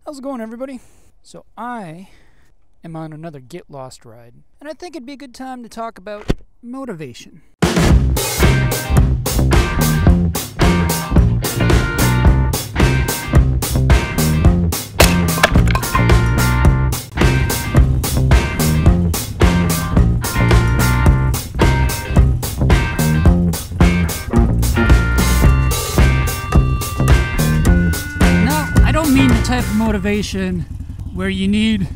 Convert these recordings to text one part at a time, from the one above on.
How's it going, everybody? So I am on another Get Lost ride, and I think it'd be a good time to talk about motivation. Type of motivation where you need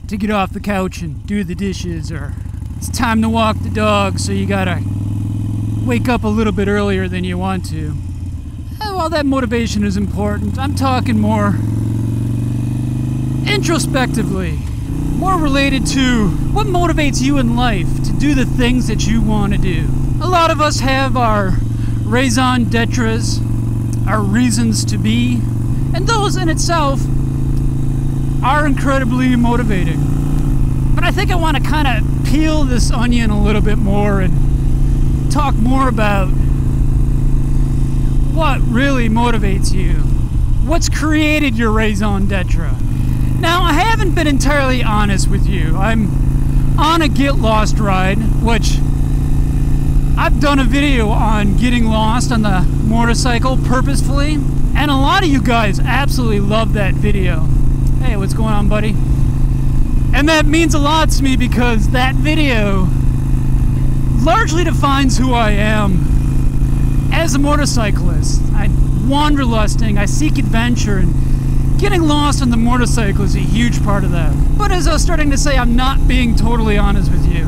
to get off the couch and do the dishes, or it's time to walk the dog, so you gotta wake up a little bit earlier than you want to. While that motivation is important, I'm talking more introspectively, more related to what motivates you in life to do the things that you want to do. A lot of us have our raison d'etres, our reasons to be, and those in itself are incredibly motivating. But I think I want to kind of peel this onion a little bit more and talk more about what really motivates you. What's created your raison d'etre? Now, I haven't been entirely honest with you. I'm on a Get Lost ride, which I've done a video on getting lost on the motorcycle purposefully. And a lot of you guys absolutely love that video. Hey, what's going on, buddy? And that means a lot to me because that video largely defines who I am as a motorcyclist. I'm wanderlusting, I seek adventure, and getting lost on the motorcycle is a huge part of that. But as I was starting to say, I'm not being totally honest with you.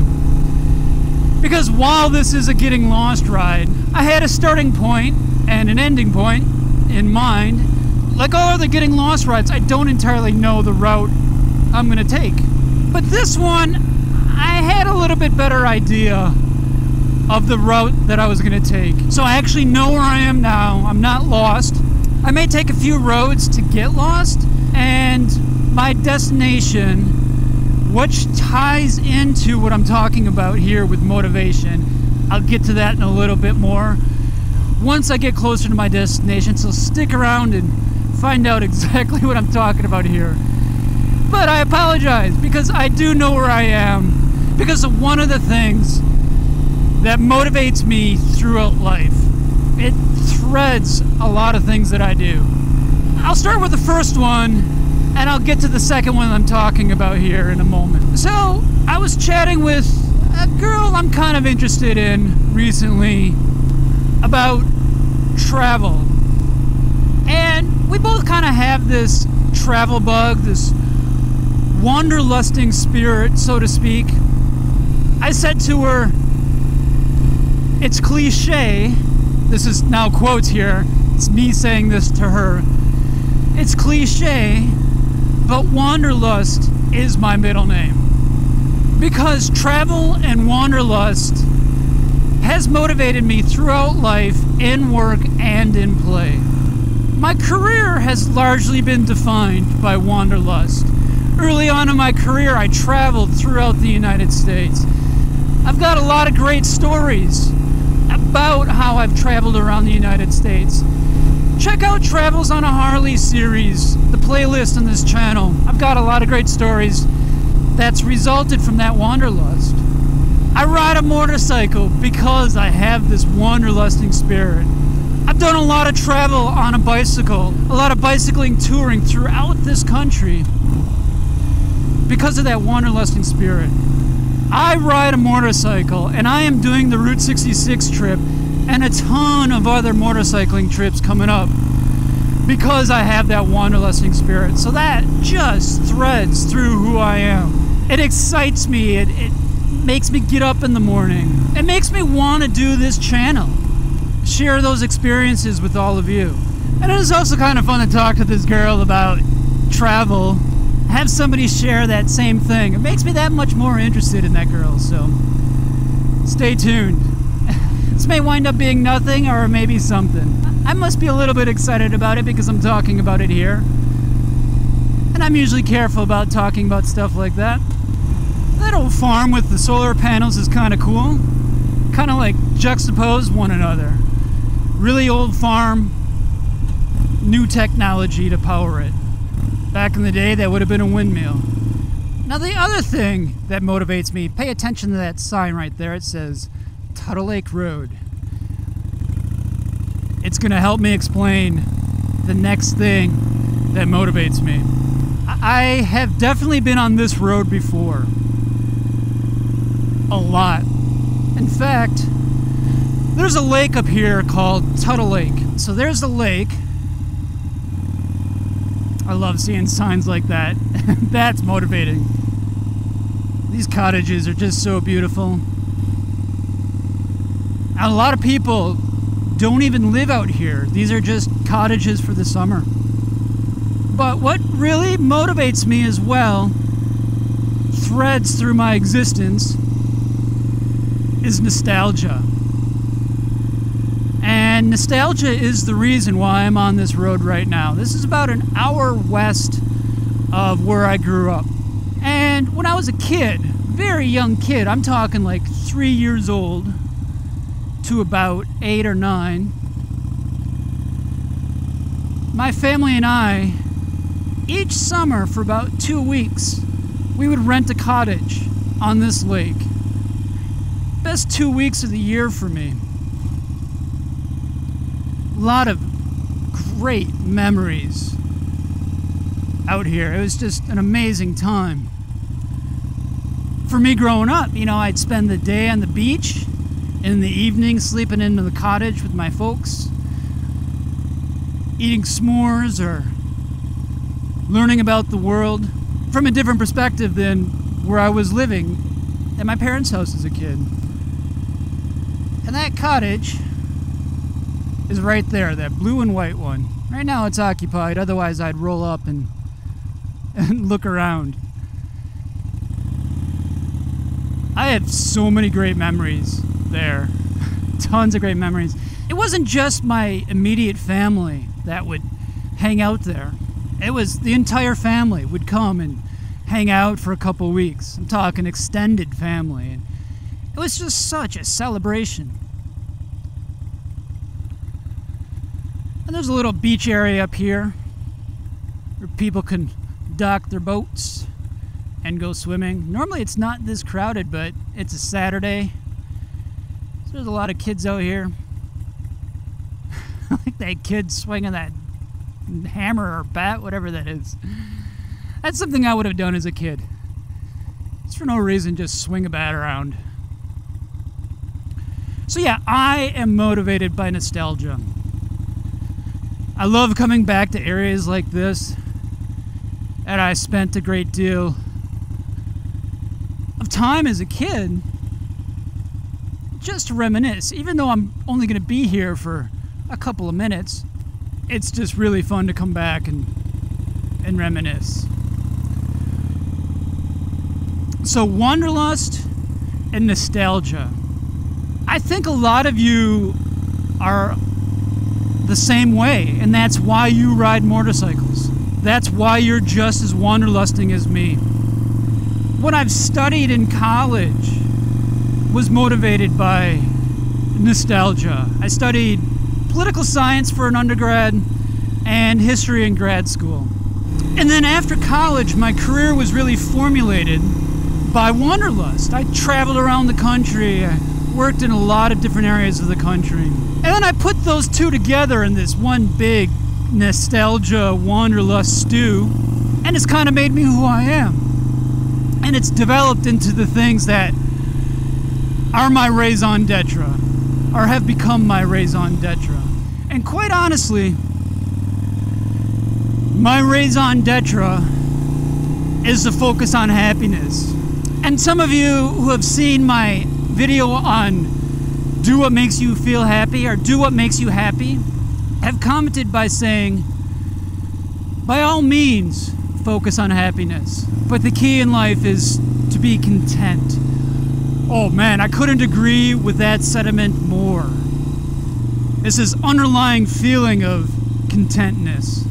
Because while this is a getting lost ride, I had a starting point and an ending point in mind. Like all other getting lost rides, I don't entirely know the route I'm gonna take. But this one, I had a little bit better idea of the route that I was gonna take. So I actually know where I am now. I'm not lost. I may take a few roads to get lost, and my destination, which ties into what I'm talking about here with motivation. I'll get to that in a little bit more once I get closer to my destination, so stick around and find out exactly what I'm talking about here. But I apologize, because I do know where I am, because of one of the things that motivates me throughout life. It threads a lot of things that I do. I'll start with the first one, and I'll get to the second one I'm talking about here in a moment. So, I was chatting with a girl I'm kind of interested in recently about travel. And we both kind of have this travel bug, this wanderlusting spirit, so to speak. I said to her, it's cliche, this is now quotes here, it's me saying this to her, it's cliche, but Wanderlust is my middle name. Because travel and wanderlust has motivated me throughout life, in work and in play. My career has largely been defined by wanderlust. Early on in my career, I traveled throughout the United States. I've got a lot of great stories about how I've traveled around the United States. Check out Travels on a Harley series, the playlist on this channel. I've got a lot of great stories that's resulted from that wanderlust. I ride a motorcycle because I have this wanderlusting spirit. I've done a lot of travel on a bicycle, a lot of bicycling touring throughout this country because of that wanderlusting spirit. I ride a motorcycle, and I am doing the Route 66 trip and a ton of other motorcycling trips coming up because I have that wanderlusting spirit. So that just threads through who I am. It excites me. It makes me get up in the morning. It makes me want to do this channel, share those experiences with all of you. And it is also kind of fun to talk to this girl about travel, have somebody share that same thing. It makes me that much more interested in that girl, so stay tuned. This may wind up being nothing, or maybe something. I must be a little bit excited about it because I'm talking about it here. And I'm usually careful about talking about stuff like that. That old farm with the solar panels is kind of cool. Kind of like juxtapose one another. Really old farm, new technology to power it. Back in the day, that would have been a windmill. Now, the other thing that motivates me, pay attention to that sign right there. It says Tuttle Lake Road. It's going to help me explain the next thing that motivates me. I have definitely been on this road before. A lot. In fact, there's a lake up here called Tuttle Lake. So there's the lake. I love seeing signs like that. That's motivating. These cottages are just so beautiful. And a lot of people don't even live out here. These are just cottages for the summer. But what really motivates me as well, threads through my existence, is nostalgia. And nostalgia is the reason why I'm on this road right now. This is about an hour west of where I grew up. And when I was a kid, very young kid, I'm talking like 3 years old to about 8 or 9, my family and I, each summer for about 2 weeks, we would rent a cottage on this lake. Best 2 weeks of the year for me. A lot of great memories out here. It was just an amazing time. For me growing up, you know, I'd spend the day on the beach, in the evening sleeping into the cottage with my folks, eating s'mores or learning about the world from a different perspective than where I was living at my parents' house as a kid. And that cottage is right there, that blue and white one. Right now it's occupied, otherwise I'd roll up and look around. I have so many great memories there. Tons of great memories. It wasn't just my immediate family that would hang out there. It was the entire family would come and hang out for a couple weeks. I'm talking extended family. And it was just such a celebration. And there's a little beach area up here where people can dock their boats and go swimming. Normally it's not this crowded, but it's a Saturday. So there's a lot of kids out here. Like that kid swinging that hammer or bat, whatever that is. That's something I would have done as a kid. Just for no reason, just swing a bat around. So yeah, I am motivated by nostalgia. I love coming back to areas like this, and I spent a great deal of time as a kid just to reminisce. Even though I'm only going to be here for a couple of minutes, it's just really fun to come back and reminisce. So Wanderlust and nostalgia. I think a lot of you are the same way, and that's why you ride motorcycles. That's why you're just as wanderlusting as me. What I've studied in college was motivated by nostalgia. I studied political science for an undergrad and history in grad school. And then after college, my career was really formulated by Wanderlust. I traveled around the country. I worked in a lot of different areas of the country. And then I put those two together in this one big nostalgia Wanderlust stew, and it's kind of made me who I am. And it's developed into the things that are my raison d'etre, or have become my raison d'etre. And quite honestly, my raison d'etre is the focus on happiness. And some of you who have seen my video on do what makes you feel happy, or do what makes you happy, have commented by saying, by all means, focus on happiness. But the key in life is to be content. Oh man, I couldn't agree with that sentiment more. It's this underlying feeling of contentness.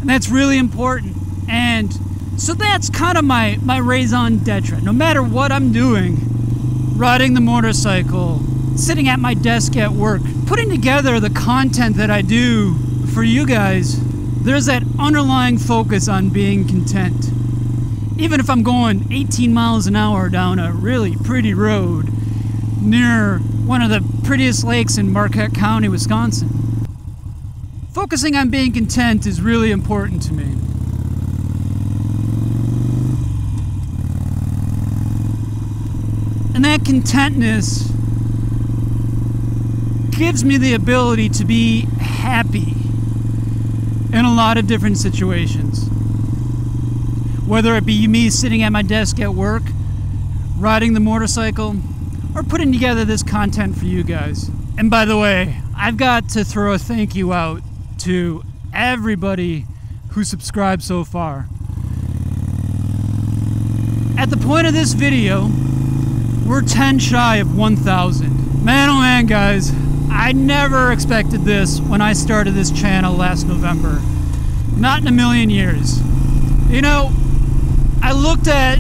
And that's really important. And so that's kind of my raison d'etre. No matter what I'm doing, riding the motorcycle, sitting at my desk at work, putting together the content that I do for you guys, there's that underlying focus on being content. Even if I'm going 18 miles an hour down a really pretty road near one of the prettiest lakes in Marquette County, Wisconsin. Focusing on being content is really important to me. And that contentness gives me the ability to be happy in a lot of different situations. Whether it be me sitting at my desk at work, riding the motorcycle, or putting together this content for you guys. And by the way, I've got to throw a thank you out to everybody who subscribed so far. At the point of this video, we're 10 shy of 1,000. Man, oh man, guys, I never expected this when I started this channel last November. Not in a million years. You know, I looked at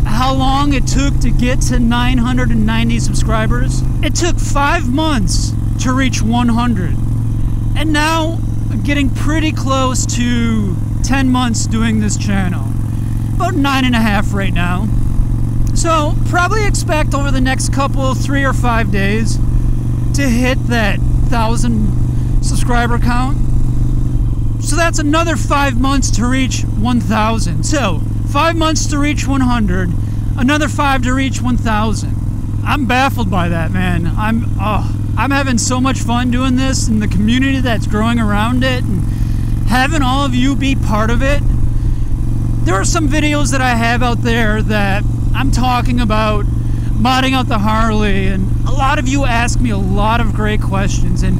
how long it took to get to 990 subscribers. It took 5 months to reach 100. And now I'm getting pretty close to 10 months doing this channel. About 9.5 right now. So probably expect over the next couple, 3 or 5 days, to hit that 1,000 subscriber count. So that's another 5 months to reach 1,000. So 5 months to reach 100, another 5 to reach 1,000. I'm baffled by that, man. I'm having so much fun doing this, and the community that's growing around it, and having all of you be part of it. There are some videos that I have out there that I'm talking about modding out the Harley, and a lot of you ask me a lot of great questions, and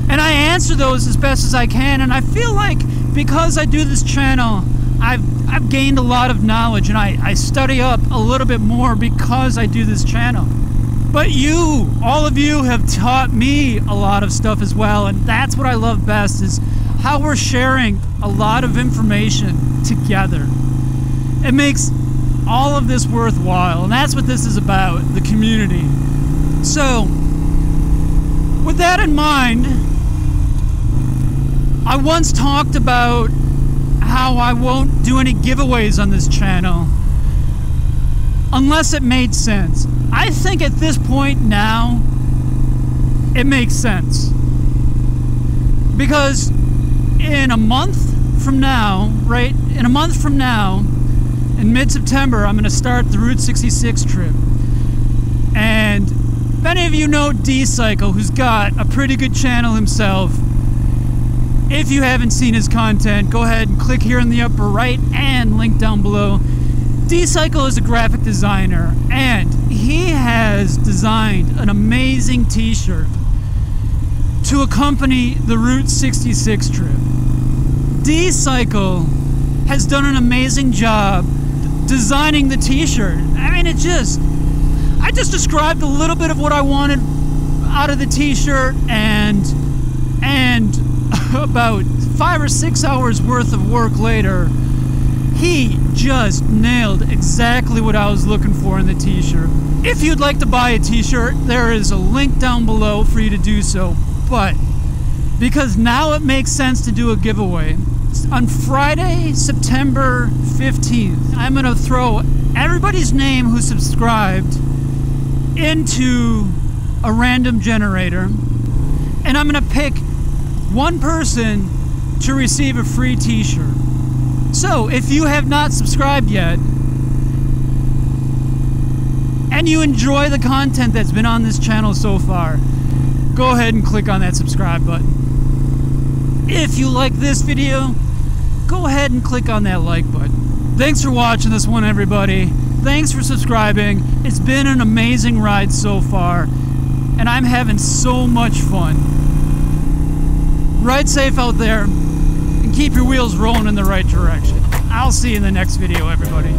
I answer those as best as I can. And I feel like because I do this channel, I've gained a lot of knowledge, and I study up a little bit more because I do this channel. But you, all of you, have taught me a lot of stuff as well, and that's what I love best, is how we're sharing a lot of information together. It makes all of this worthwhile, and that's what this is about, the community. So, with that in mind, I once talked about how I won't do any giveaways on this channel unless it made sense. I think at this point now, it makes sense. Because in a month from now, right? In a month from now, in mid-September, I'm going to start the Route 66 trip. And many of you know D-Cycle, who's got a pretty good channel himself. If you haven't seen his content, go ahead and click here in the upper right and link down below. D-Cycle is a graphic designer, and he has designed an amazing t-shirt to accompany the Route 66 trip. D-Cycle has done an amazing job designing the t-shirt. I mean, I just described a little bit of what I wanted out of the t-shirt, and about 5 or 6 hours worth of work later, he just nailed exactly what I was looking for in the t-shirt. If you'd like to buy a t-shirt, there is a link down below for you to do so. But because now it makes sense to do a giveaway, on Friday, September 15th, I'm going to throw everybody's name who subscribed into a random generator, and I'm going to pick one person to receive a free t-shirt. So if you have not subscribed yet, and you enjoy the content that's been on this channel so far, go ahead and click on that subscribe button. If you like this video, go ahead and click on that like button. Thanks for watching this one, everybody. Thanks for subscribing. It's been an amazing ride so far, and I'm having so much fun. Ride safe out there, and keep your wheels rolling in the right direction. I'll see you in the next video, everybody.